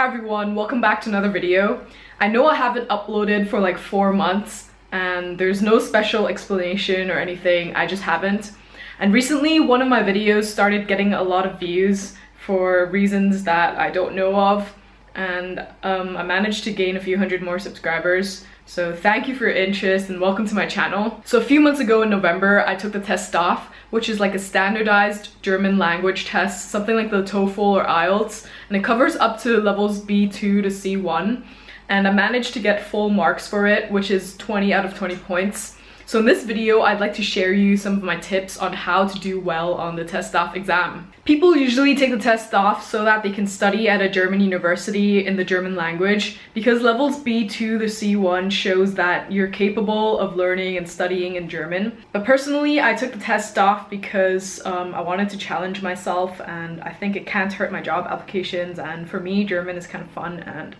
Hi everyone, welcome back to another video. I know I haven't uploaded for like 4 months and there's no special explanation or anything, I just haven't. And recently one of my videos started getting a lot of views for reasons that I don't know of, and I managed to gain a few hundred more subscribers. So thank you for your interest and welcome to my channel. So a few months ago in November, I took the TestDaF, which is like a standardized German language test, something like the TOEFL or IELTS, and it covers up to levels B2 to C1. And I managed to get full marks for it, which is 20 out of 20 points. So in this video, I'd like to share you some of my tips on how to do well on the TestDaF exam. People usually take the TestDaF so that they can study at a German university in the German language, because levels B2 to C1 shows that you're capable of learning and studying in German. But personally, I took the TestDaF because I wanted to challenge myself, and I think it can't hurt my job applications, and for me, German is kind of fun, and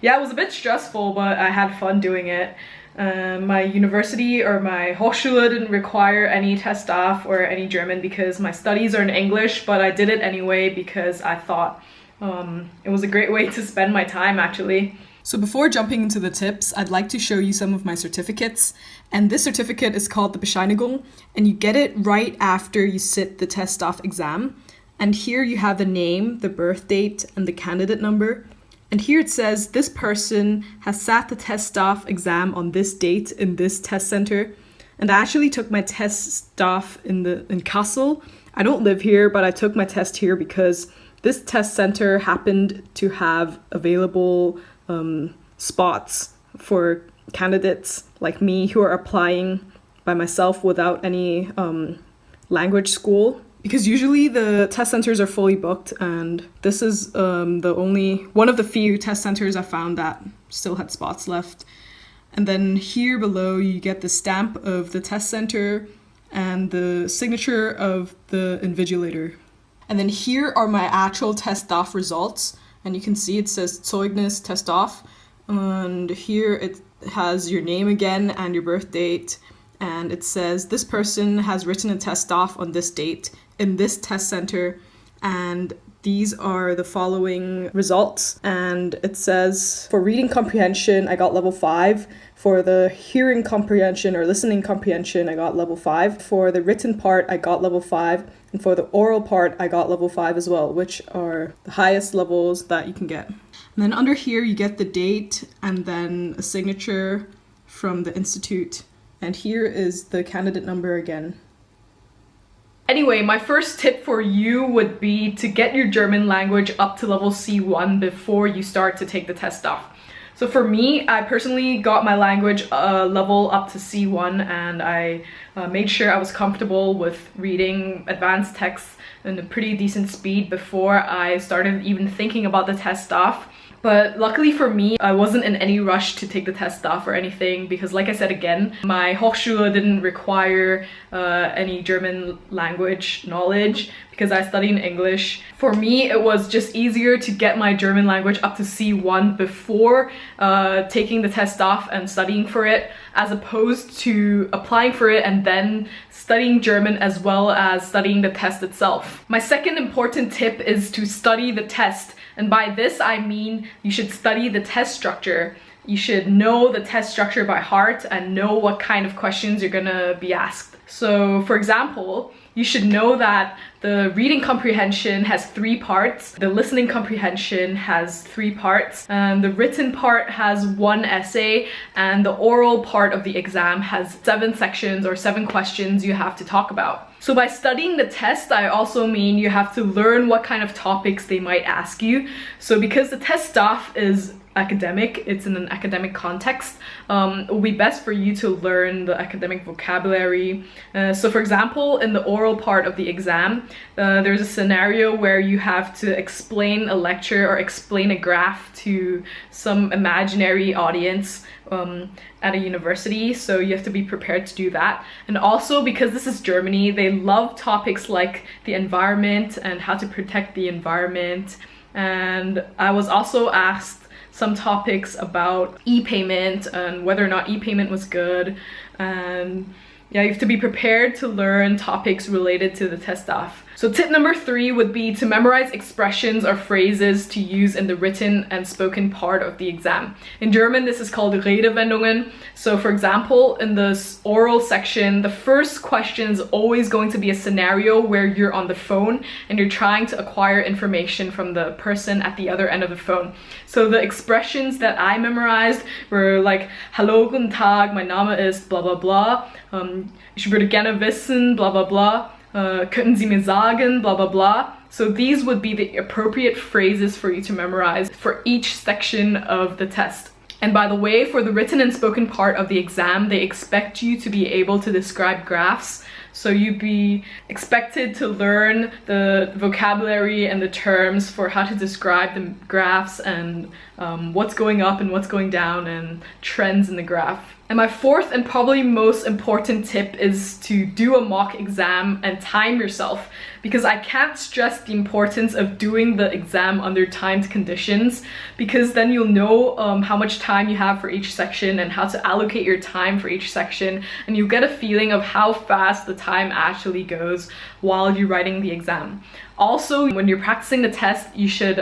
yeah, it was a bit stressful, but I had fun doing it. My university or my Hochschule didn't require any TestDaF or any German because my studies are in English, but I did it anyway because I thought it was a great way to spend my time actually. So before jumping into the tips, I'd like to show you some of my certificates. And this certificate is called the Bescheinigung, and you get it right after you sit the TestDaF exam. And here you have the name, the birth date, and the candidate number. And here it says this person has sat the TestDaF exam on this date in this test center. And I actually took my TestDaF in Kassel. I don't live here, but I took my test here because this test center happened to have available spots for candidates like me who are applying by myself without any language school. Because usually the test centers are fully booked, and this is one of the few test centers I found that still had spots left. And then here below you get the stamp of the test center and the signature of the invigilator. And then here are my actual TestDaF results, and you can see it says Zeugnis TestDaF, and here it has your name again and your birth date, and it says this person has written a TestDaF on this date in this test center, and these are the following results. And it says for reading comprehension I got level 5, for the hearing comprehension or listening comprehension I got level 5, for the written part I got level 5, and for the oral part I got level 5 as well, which are the highest levels that you can get. And then under here you get the date and then a signature from the institute, and here is the candidate number again. Anyway, my first tip for you would be to get your German language up to level C1 before you start to take the TestDaF. So for me, I personally got my language level up to C1, and I made sure I was comfortable with reading advanced texts in a pretty decent speed before I started even thinking about the TestDaF. But luckily for me, I wasn't in any rush to take the TestDaF or anything because, like I said again, my Hochschule didn't require any German language knowledge because I study in English. For me, it was just easier to get my German language up to C1 before taking the TestDaF and studying for it, as opposed to applying for it and then studying German as well as studying the test itself. My second important tip is to study the test. And by this, I mean you should study the test structure. You should know the test structure by heart and know what kind of questions you're gonna be asked. So for example, you should know that the reading comprehension has 3 parts, the listening comprehension has 3 parts, and the written part has 1 essay, and the oral part of the exam has 7 sections or 7 questions you have to talk about. So by studying the test, I also mean you have to learn what kind of topics they might ask you. So because the TestDaF is academic, it's in an academic context, it will be best for you to learn the academic vocabulary. So for example, in the oral part of the exam, there's a scenario where you have to explain a lecture or explain a graph to some imaginary audience at a university, so you have to be prepared to do that. And also, because this is Germany, they love topics like the environment and how to protect the environment. And I was also asked some topics about e-payment and whether or not e-payment was good. And yeah, you have to be prepared to learn topics related to the TestDaF. So tip number 3 would be to memorize expressions or phrases to use in the written and spoken part of the exam. In German, this is called Redewendungen. So for example, in the oral section, the first question is always going to be a scenario where you're on the phone and you're trying to acquire information from the person at the other end of the phone. So the expressions that I memorized were like, Hallo, guten Tag, mein Name ist blah blah blah, ich würde gerne wissen, blah blah blah. Könnten Sie mir sagen, blah blah blah. So these would be the appropriate phrases for you to memorize for each section of the test. And by the way, for the written and spoken part of the exam, they expect you to be able to describe graphs. So you'd be expected to learn the vocabulary and the terms for how to describe the graphs and what's going up and what's going down and trends in the graph. And my 4th and probably most important tip is to do a mock exam and time yourself, because I can't stress the importance of doing the exam under timed conditions, because then you'll know how much time you have for each section and how to allocate your time for each section, and you'll get a feeling of how fast the time actually goes while you're writing the exam. Also, when you're practicing the test, you should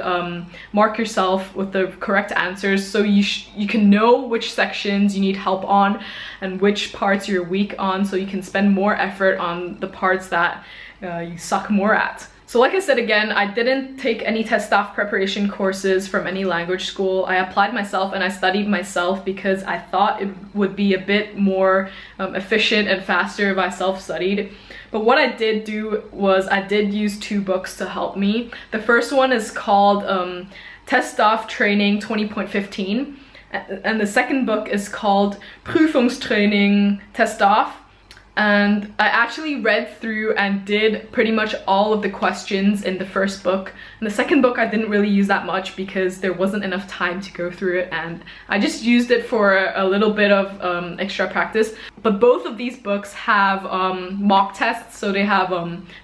mark yourself with the correct answers so you can know which sections you need help on and which parts you're weak on, so you can spend more effort on the parts that you suck more at. So like I said again, I didn't take any TestDaF preparation courses from any language school. I applied myself and I studied myself because I thought it would be a bit more efficient and faster if I self-studied. But what I did do was I did use 2 books to help me. The first one is called TestDaF Training 20.15, and the second book is called Prüfungstraining TestDaF. And I actually read through and did pretty much all of the questions in the first book. In the second book, I didn't really use that much because there wasn't enough time to go through it, and I just used it for a little bit of extra practice. But both of these books have mock tests, so they have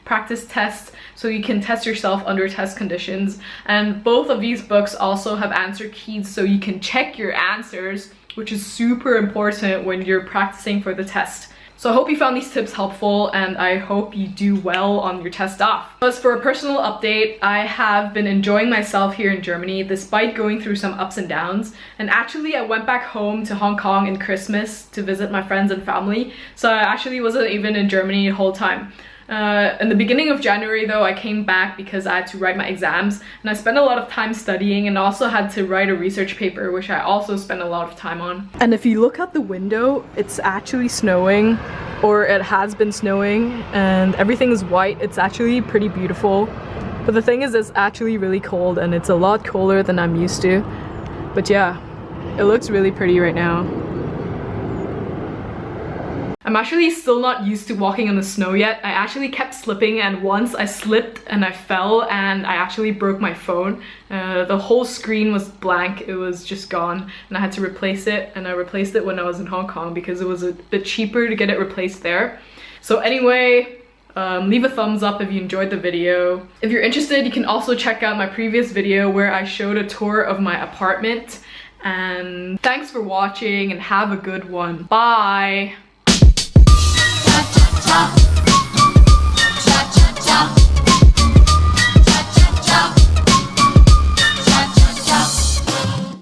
practice tests, so you can test yourself under test conditions. And both of these books also have answer keys, so you can check your answers, which is super important when you're practicing for the test. So I hope you found these tips helpful, and I hope you do well on your TestDaF. As for a personal update, I have been enjoying myself here in Germany despite going through some ups and downs. And actually I went back home to Hong Kong in Christmas to visit my friends and family, so I actually wasn't even in Germany the whole time. In the beginning of January though, I came back because I had to write my exams, and I spent a lot of time studying and also had to write a research paper, which I also spent a lot of time on. And if you look out the window, it's actually snowing, or it has been snowing, and everything is white. It's actually pretty beautiful. But the thing is, it's actually really cold, and it's a lot colder than I'm used to. But yeah, it looks really pretty right now. I'm actually still not used to walking in the snow yet. I actually kept slipping, and once I slipped and I fell and I actually broke my phone. The whole screen was blank, it was just gone, and I had to replace it, and I replaced it when I was in Hong Kong because it was a bit cheaper to get it replaced there. So anyway, leave a thumbs up if you enjoyed the video. If you're interested, you can also check out my previous video where I showed a tour of my apartment. And thanks for watching and have a good one. Bye!